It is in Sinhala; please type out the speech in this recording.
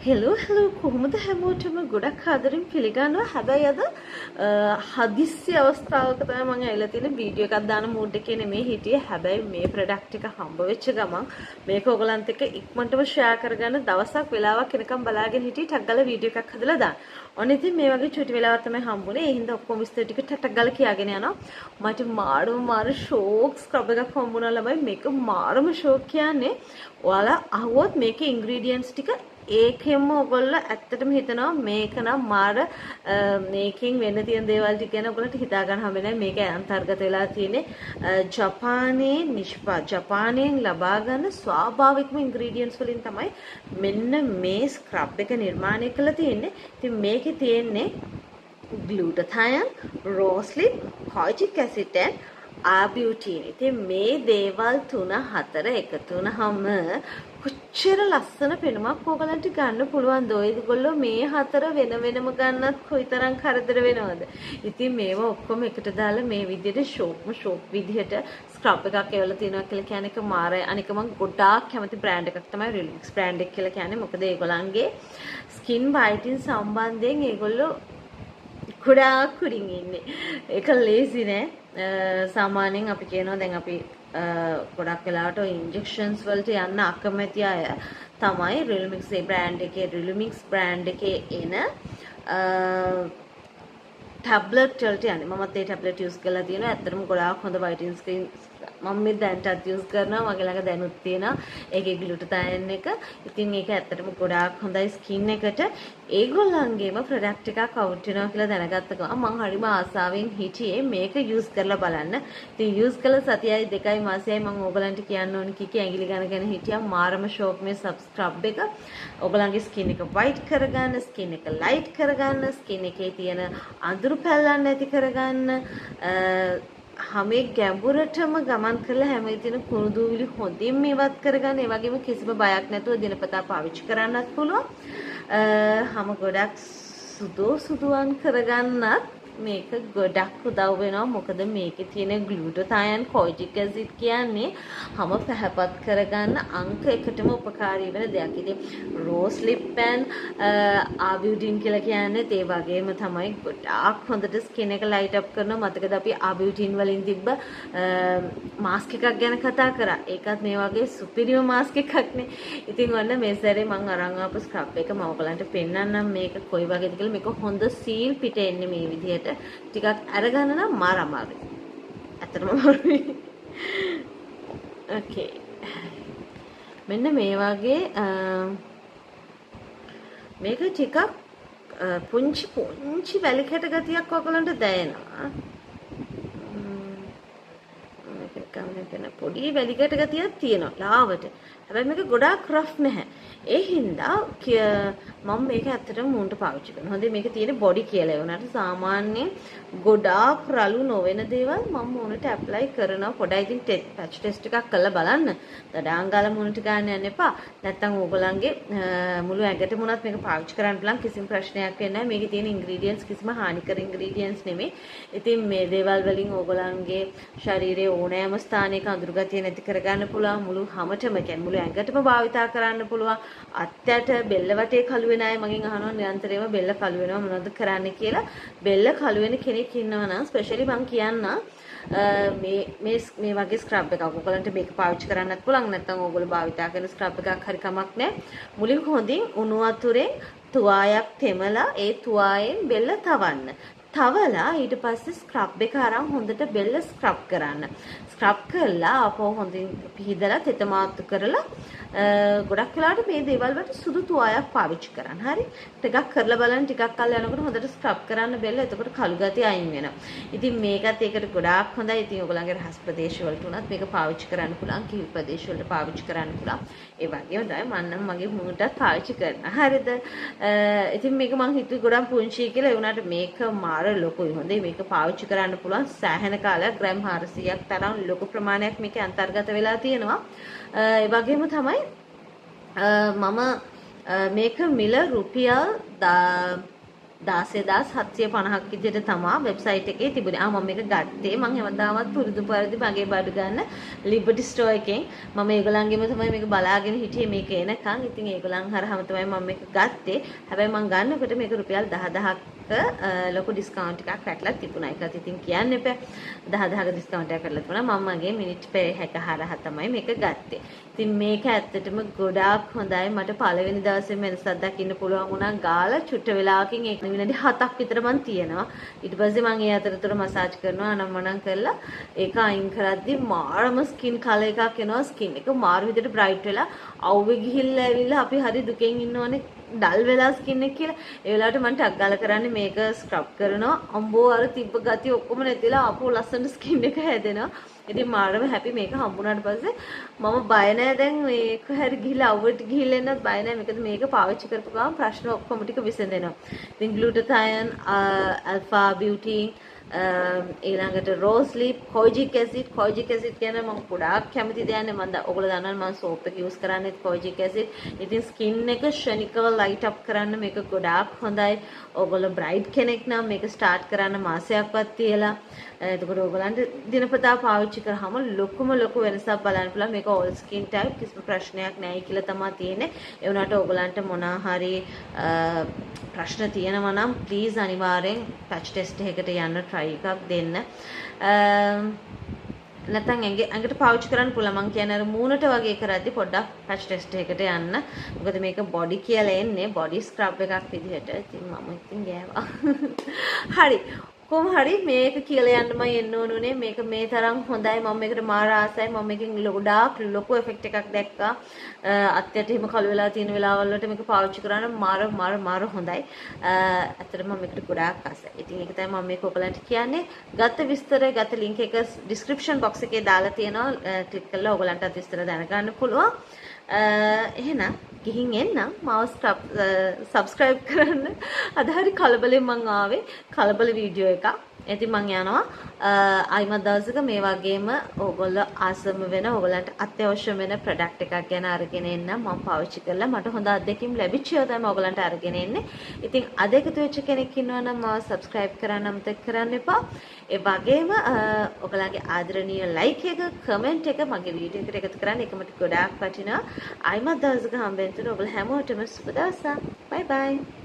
හෙලෝ කොහොමද හැමෝටම ගොඩක් ආදරෙන් පිළිගන්නවා. හැබැයි අද හදිස්සි අවස්ථාවක තමයි මම ඇවිල්ලා තියෙන වීඩියෝ එකක් දාන මූඩ් එකේ නෙමෙයි හිටියේ. හැබැයි මේ ප්‍රොඩක්ට් එක හම්බ වෙච්ච ගමන් මේක ඔයගලන්ට එක්ක ඉක්මනටම ෂෙයා කරගන්න දවසක් වෙලාවක් එනකම් බලාගෙන හිටියේ. ටක් ගාලා වීඩියෝ එකක් හදලා දාන්න. ඔන්න ඉතින් මේ වගේ චුටි වෙලාවක් තමයි හම්බුනේ. ඒ හින්දා ඔක්කොම විස්තර ටික ටක් ගාලා කියාගෙන යනවා. මට මාර ෂෝක් ස්ක්‍රබ් එකක් හම්බුණා ළමයි. මේක මාරම ෂෝක් කියන්නේ. ඔයාලා අහුවොත් මේකේ ඉන්ග්‍රීඩියන්ට්ස් ටික ඒකෙම ඔයගොල්ලෝ ඇත්තටම හිතනවා මේක නම් මාර මේකෙන් වෙන්න තියෙන දේවල් ටික ගැන ඔයගොල්ලන්ට හිතා ගන්න හම්බ නැහැ. මේක අන්තර්ගත වෙලා තියෙන්නේ ජපානයෙන් ලබා ගන්න ස්වාභාවිකම ඉන්ග්‍රීඩියන්ට්ස් වලින් තමයි මෙන්න මේ ස්ක්‍රබ් එක නිර්මාණය කරලා තියෙන්නේ. ඉතින් මේකේ තියෙන්නේ ග්ලූටාථයන්, රෝස්ලිප්, කොයිටික් ඇසිඩ් ආබියුටින්. ඉතින් මේ දේවල් 3-4 එකතු වුනහම කොච්චර ලස්සන පෙනුමක් ඕගලන්ට ගන්න පුළුවන්ද? ඔයගොල්ලෝ මේ 4 වෙන වෙනම ගන්නත් කොයිතරම් කරදර වෙනවද? ඉතින් මේවා ඔක්කොම එකට දාලා මේ විදිහට ෂෝක් විදිහට ස්ක්‍රබ් එකක් එවලා තියෙනවා කියලා කියන එක මාරයි. අනික මම ගොඩාක් කැමති බ්‍රෑන්ඩ් එකක් තමයි රිලික්ස් බ්‍රෑන්ඩ් එක කියලා කියන්නේ. මොකද ඒගොල්ලන්ගේ ස්කින් වයිටින් සම්බන්ධයෙන් ඒගොල්ලෝ ගොඩාක් කුඩින් ඉන්නේ. ඒක ලේසි නෑ. සාමාන්‍යයෙන් අපි කියනවා දැන් අපි ගොඩක් වෙලාවට ඉන්ජෙක්ෂන්ස් වලට යන්න අකමැති අය තමයි රිලිමික්ස් රිලිමික්ස් බ්‍රෑන්ඩ් එකේ එන ටැබ්ලට් වලට යන්නේ. මමත් ඒ ටැබ්ලට් යූස් කරලා තියෙනවා. ඇත්තටම ගොඩාක් හොඳ වයිටින් ස්කින් මම මේ දැන්ටත් යූස් කරනවා. මගේ ළඟ දැනුත් තියෙනවා. ඒකේ ග්ලූටාථයන් එක. ඉතින් ඒක ඇත්තටම ගොඩාක් හොඳයි ස්කින් එකට. ඒගොල්ලන්ගේම ප්‍රොඩක්ට් එකක් අවුට් වෙනවා කියලා දැනගත්ත ගමන් මම හරිම ආසාවෙන් හිටියේ මේක යූස් කරලා බලන්න. ඉතින් යූස් කළ සතියයි 2 මාසයයි මම ඕගලන්ට කියන්න ඕනි කීකේ ඇඟිලි ගණගෙන හිටියා. මාරම ෂෝක් මේ ස්ක්‍රබ් එක. ඕගලන්ගේ ස්කින් එක වයිට් කරගන්න, ස්කින් එක ලයිට් කරගන්න, ස්කින් එකේ තියෙන අඳුරු පැල්ලම් නැති කරගන්න, හැමේ ගැඹුරටම ගමන් කරලා හැමේ තියෙන කුණු දූවිලි හොඳින් ඉවත් කරගන්න. ඒ වගේම කිසිම බයක් නැතුව දිනපතා පාවිච්චි කරන්නත් පුළුවන්. හැම ගොඩක් සුදුවන් කරගන්නත් මේක ගොඩක් උදව් වෙනවා. මොකද මේකේ තියෙන ග්ලූටාථයන්, කොයිටික් ඇසිඩ් කියන්නේ හැම පැහැපත් කරගන්න අංක එකටම උපකාරී වෙන දෙයක්. ඉතින් රෝස්ලිප් ආබියුටින් කියලා කියන්නේ ඒ වගේම තමයි ගොඩාක් හොඳට ස්කින් එක ලයිට් අප් කරනවා. මතකද අපි ආබියුටින් වලින් තිබ්බ මාස්ක් එකක් ගැන කතා කරා. ඒකත් මේ වගේ සුපිරිම මාස්ක් එකක් නේ. ඉතින් ඔන්න මේ සැරේ මම අරන් ආපු ස්ක්‍රබ් එක මම ඔයගලන්ට පෙන්නන්නම් මේක කොයි වගේද කියලා. මේක හොඳ සීල් පිට එන්නේ මේ විදිහට. ටිකක් අරගන්න නම් මාර අමාරුයි. ඇත්තටම අමාරුයි. ඕකේ. මෙන්න මේ වගේ මේක ටිකක් පුංචි වැලිකැට ගතියක් ඔයගලන්ට දැනෙනවා. මේක කවුරුද පොඩි වැලිකැට ගතියක් තියෙනවා ලාවට. හැබැයි මේක ගොඩාක් රෆ් නැහැ. ඒ හින්දා මම මේක ඇත්තටම මූණට පාවිච්චි කරනවා. හොඳේ මේක තියෙන බොඩි කියලා ඒ වුණාට සාමාන්‍යයෙන් ගොඩාක් රළු නොවන දේවල් මම මූණට ඇප්ලයි කරනවා. පොඩයි ඉතින් පැච් ටෙස්ට් එකක් කරලා බලන්න. දඩාංගාල මූණට ගන්න යන්න එපා. නැත්තම් ඕගොල්ලන්ගේ මුළු ඇඟටම උනත් මේක පාවිච්චි කරන්න පුළුවන්. කිසිම ප්‍රශ්නයක් වෙන්නේ නැහැ. මේකේ තියෙන ඉන්ග්‍රීඩියන්ට්ස් කිසිම හානිකර ඉන්ග්‍රීඩියන්ට්ස් නෙමෙයි. ඉතින් මේ දේවල් වලින් ඕගොල්ලන්ගේ ශරීරයේ ඕනෑම ස්ථානයක අඳුරු ගතිය නැති කරගන්න පුළුවන්. මුළු හැමතෙම කියන්නේ මුළු ඇඟටම භාවිතා කරන්න පුළුවන්. අත්යට බෙල්ල වටේ කළු වෙන අය මගෙන් අහනවා නිරන්තරයෙන්ම බෙල්ල කළු වෙනවා මොනවද කරන්න කියලා. බෙල්ල කළු වෙන කෙනෙක් ඉන්නවා නම් ස්පෙෂලි මම කියන්න මේ වගේ ස්ක්‍රබ් එකක් ඔයගලන්ට මේක පාවිච්චි කරන්නත් පුළුවන්. නැත්නම් ඕගොල්ලෝ භාවිතා කරන ස්ක්‍රබ් එකක් හරි කමක් නැහැ. මුලින් හොඳින් උණු වතුරෙන් තුවායක් තෙමලා ඒ තුවායෙන් බෙල්ල තවන්න. තවලා ඊට පස්සේ ස්ක්‍රබ් එක අරන් හොඳට බෙල්ල ස්ක්‍රබ් කරන්න. ස්ක්‍රබ් කරලා ආපහු හොඳින් පිහදලා තෙත මාත්තු කරලා ගොඩක් වෙලාවට මේ දේවල් වලට සුදු තුවායක් පාවිච්චි කරන්න. හරි. ටිකක් කරලා බලන්න ටිකක් කල් යනකොට හොඳට ස්ක්‍රබ් කරන්න බෙල්ල. එතකොට කළු ගතිය අයින් වෙනවා. ඉතින් මේකත් ඒකට ගොඩාක් හොඳයි. ඉතින් ඔයගොල්ලන්ගේ රහස් ප්‍රදේශ වලට උනත් මේක පාවිච්චි කරන්න පුළුවන්. කිවි ප්‍රදේශ වලට පාවිච්චි කරන්න පුළුවන්. ඒ වගේම තමයි මම නම් මගේ මූණටත් පාවිච්චි කරනවා. හරිද? ඉතින් මේක මං හිතුවේ ගොඩක් පුංචි කියලා. ඒ වුණාට මේක මාර ලොකුයි. හොඳයි මේක පාවිච්චි කරන්න පුළුවන්. සෑහෙන කාලයක් ග්‍රෑම් 400ක් තරම් ලොකු ප්‍රමාණයක් මේකේ අන්තර්ගත වෙලා තියෙනවා. ඒ වගේම තමයි මම මේක මිල රුපියල් 16750ක් විදිහට තමයි වෙබ්සයිට් එකේ තිබුණේ. මම මේක ගත්තේ මම හැමදාමත් පුරුදු පරිදි මගේ බඩු ගන්න ලිබර්ටි ස්ටෝර් එකෙන්. මම ඒගොල්ලන්ගෙම තමයි මේක බලාගෙන හිටියේ මේක එනකන්. ඉතින් ඒගොල්ලන් හරහාම තමයි මම මේක ගත්තේ. හැබැයි මම ගන්නකොට මේක රුපියල් 10000ක් ලොකු ඩිස්කවුන්ට් එකක් වැටලා තිබුණා. ඒකත් ඉතින් කියන්න එපා. 10000ක ඩිස්කවුන්ට් එකක් වැටලා තිබුණා. මම මගේ මිනිත් පේ හැක හරහා තමයි මේක ගත්තේ. ඉතින් මේක ඇත්තටම ගොඩාක් හොඳයි. මට පළවෙනි දවසේ වෙනසක් දකින්න පුළුවන් වුණා. ගාලා චුට්ට වෙලාවකින් ඒක විනාඩි 7ක් විතර මන් තියෙනවා. ඊට පස්සේ මම ඒ අතරතුර මසාජ් කරනවා අනම්මනම් කරලා ඒක අයින් කරද්දි මාරම ස්කින් කලර් එකක් එනවා. ස්කින් එක මාරු විදිහට බ්‍රයිට් වෙලා අවුවේ ගිහිල්ලා ඇවිල්ලා අපි හරි දුකෙන් ඉන්නවනේ ඩල් වෙලා ස්කින් එක කියලා. ඒ වෙලාවට මම ටක් ගාලා කරන්නේ මේක ස්ක්‍රබ් කරනවා. අම්බෝ අර තිබ්බ ගතිය ඔක්කොම නැතිලා ආපහු ලස්සන ස්කින් එක හැදෙනවා. ඉතින් මාරම හැපි මේක හම්බුනාට පස්සේ මම බය නැහැ දැන් මේක හරි ගිහිල්ලා අවුවට ගිහිල්ලා එන්නත් බය නැහැ. මොකද මේක පාවිච්චි කරපු ගමන් ප්‍රශ්න ඔක්කොම ටික විසඳෙනවා. ඉතින් ග්ලූටාතයන් අල්ෆා බියුටින් ඊළඟට රෝස් ලීප් කොයිජික් ඇසිඩ් කියන මම ගොඩාක් කැමති දෙයක් නේ. ඔයගොල්ලෝ දන්නවනේ මම සෝප් එක යූස් කරන්නේ කොයිජික් ඇසිඩ්. ඉතින් ස්කින් එක ෂනිකව ලයිට් අප් කරන්න මේක ගොඩාක් හොඳයි. ඔයගොල්ලෝ බ්‍රයිඩ් කෙනෙක් නම් මේක ස්ටාර්ට් කරන්න මාසයක්වත් තියලා එතකොට ඔයගලන්ට දිනපතා පාවිච්චි කරාම ලොකු වෙනසක් බලන්න පුළුවන්. මේක all skin type කිසිම ප්‍රශ්නයක් නැහැ කියලා තමයි තියෙන්නේ. ඒ වුණාට ඔයගලන්ට මොනවා හරි ප්‍රශ්න තියෙනවා නම් ප්ලීස් අනිවාර්යෙන් පැච් ටෙස්ට් එකකට යන්න try එකක් දෙන්න. නැත්නම් ඇඟට පාවිච්චි කරන්න පුළුවන්. මම කියන්නේ අර මූණට වගේ කරද්දි පොඩ්ඩක් පැච් ටෙස්ට් එකකට යන්න. මොකද මේක බොඩි කියලා එන්නේ බොඩි ස්ක්‍රබ් එකක් විදිහට. ඉතින් මම ඉතින් ගෑවා. හරි. කොහොම හරි මේක කියලා යන්නම එන්න ඕනුනේ. මේක මේ තරම් හොඳයි. මම මේකට මාර ආසයි. මම මේකෙන් ගොඩාක් ලොකු එෆෙක්ට් එකක් දැක්කා. අත්යට එහෙම කළු වෙලා තියෙන වෙලාවල් වලට මේක පාවිච්චි කරාම මාර හොඳයි. ඇත්තටම මම මේකට ගොඩාක් ආසයි. ඉතින් ඒක තමයි මම මේක ඔයගලන්ට කියන්නේ. ගත විස්තර ගත ලින්ක් එක ඩිස්ක්‍රිප්ෂන් බොක්ස් එකේ දාලා තියෙනවා. ක්ලික් කරලා ඔයගලන්ට විස්තර දැනගන්න පුළුවන්. එහෙනම් ගිහින් එන්නම් මාව සබ්ස්ක්‍රයිබ් කරන්න. අද හරි කලබලෙන් මං ආවේ කලබල වීඩියෝ එකක්. ඉතින් මං යනවා ආයිමත් දවසක මේ වගේම ඕගොල්ලෝ ආසම වෙන ඕගලන්ට අත්‍යවශ්‍ය වෙන ප්‍රොඩක්ට් එකක් ගැන අරගෙන එන්න. මම පාවිච්චි කරලා මට හොඳ අත්දැකීම් ලැබිච්ච ඒවා තමයි ඕගලන්ට අරගෙන එන්නේ. ඉතින් අද එකතු වෙච්ච කෙනෙක් ඉන්නවා නම් මාව සබ්ස්ක්‍රයිබ් කරන්න අමතක කරන්න එපා. ඒ වගේම ඔයගලගේ ආදරණීය ලයික් එක කමෙන්ට් එක මගේ වීඩියෝ එකට එකතු කරන්න. ඒක මට ගොඩාක් වටිනවා. ආයිමත් දවසක හම්බෙන්න තුන ඔයගොල්ලෝ හැමෝටම සුබ දවසක්. බයි බයි.